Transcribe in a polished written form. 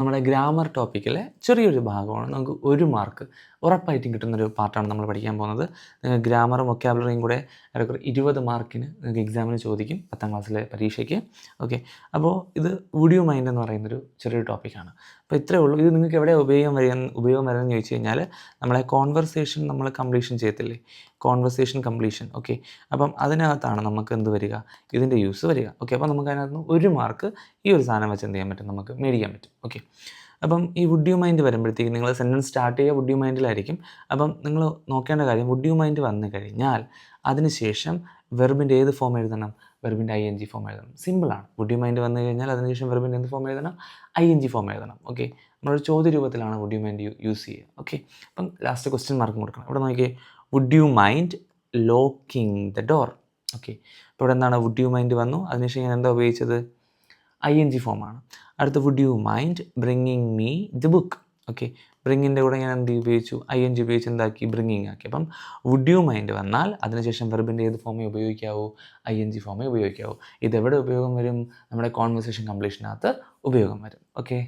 നമ്മുടെ ഗ്രാമർ ടോപ്പിക്കിലെ ചെറിയൊരു ഭാഗമാണ്. നമുക്ക് 1 മാർക്ക് ഉറപ്പായിട്ടും കിട്ടുന്നൊരു പാർട്ടാണ് നമ്മൾ പഠിക്കാൻ പോകുന്നത്. ഗ്രാമറും വൊക്കാബുലറിയും കൂടെ ഏറെക്കുറെ 20 മാർക്കിന് നിങ്ങൾക്ക് എക്സാമിന് ചോദിക്കും 10ാം ക്ലാസ്സിലെ പരീക്ഷയ്ക്ക്. ഓക്കെ, അപ്പോൾ ഇത് വുഡ് യു മൈൻഡ് എന്ന് പറയുന്നൊരു ചെറിയൊരു ടോപ്പിക്കാണ്. അപ്പോൾ ഇത്രയേ ഉള്ളൂ. ഇത് നിങ്ങൾക്ക് എവിടെ ഉപയോഗം വരുന്നതെന്ന് ചോദിച്ചു കഴിഞ്ഞാൽ, നമ്മളെ കോൺവെർസേഷൻ നമ്മൾ കംപ്ലീഷൻ ചെയ്യത്തില്ലേ, കോൺവെർസേഷൻ കംപ്ലീഷൻ. ഓക്കെ, അപ്പം അതിനകത്താണ് നമുക്ക് എന്ത് വരിക, ഇതിൻ്റെ യൂസ് വരിക. ഓക്കെ, അപ്പോൾ നമുക്ക് അതിനകത്ത് നിന്ന് 1 മാർക്ക് ഈ ഒരു സാധനം വെച്ച് എന്ത് ചെയ്യാൻ പറ്റും, നമുക്ക് മേടിക്കാൻ പറ്റും. ഓക്കെ, അപ്പം ഈ വുഡ് യു മൈൻഡ് വരുമ്പോഴത്തേക്കും നിങ്ങൾ സെൻറ്റൻസ് സ്റ്റാർട്ട് ചെയ്യുക വുഡ് യു മൈൻഡിലായിരിക്കും. അപ്പം നിങ്ങൾ നോക്കേണ്ട കാര്യം, വുഡ് യു മൈൻഡ് വന്നു കഴിഞ്ഞാൽ അതിനുശേഷം വെർബിൻ്റെ ഏത് ഫോം എഴുതണം, വെർബിൻ്റെ ING ഫോം എഴുതണം. സിമ്പിളാണ്. വുഡ് യു മൈൻഡ് വന്നു കഴിഞ്ഞാൽ അതിനുശേഷം വെർബിൻ്റെ എന്ത് ഫോം എഴുതണം, ING ഫോം എഴുതണം. ഓക്കെ, നമ്മളൊരു ചോദ്യ രൂപത്തിലാണ് വുഡ് യു മൈൻഡ് യൂസ് ചെയ്യുക. ഓക്കെ, അപ്പം ലാസ്റ്റ് ക്വസ്റ്റ്യൻ മാർക്കും കൊടുക്കണം. ഇവിടെ നോക്കിയേ, would you mind locking the door. Okay, ഇപ്പോൾ ഇവിടെ എന്താണ്, വുഡ് യു മൈൻഡ് വന്നു, അതിനുശേഷം ഞാൻ എന്താ ഉപയോഗിച്ചത്, ING ഫോമാണ്. അടുത്ത would you mind bringing me the book. Okay, ബ്രിങ്ങിൻ്റെ കൂടെ ഞാൻ എന്ത് ഉപയോഗിച്ചു, ING ഉപയോഗിച്ച് എന്താക്കി, ബ്രിങ്ങിങ് ആക്കി. അപ്പം വുഡ് യു മൈൻഡ് വന്നാൽ അതിനുശേഷം വെർബിൻ്റെ ഏത് ഫോമേ ഉപയോഗിക്കാവൂ, ING ഫോമേ ഉപയോഗിക്കാവൂ. ഇതെവിടെ ഉപയോഗം വരും, നമ്മുടെ കോൺവെർസേഷൻ കംപ്ലീഷനകത്ത് ഉപയോഗം വരും. ഓക്കെ.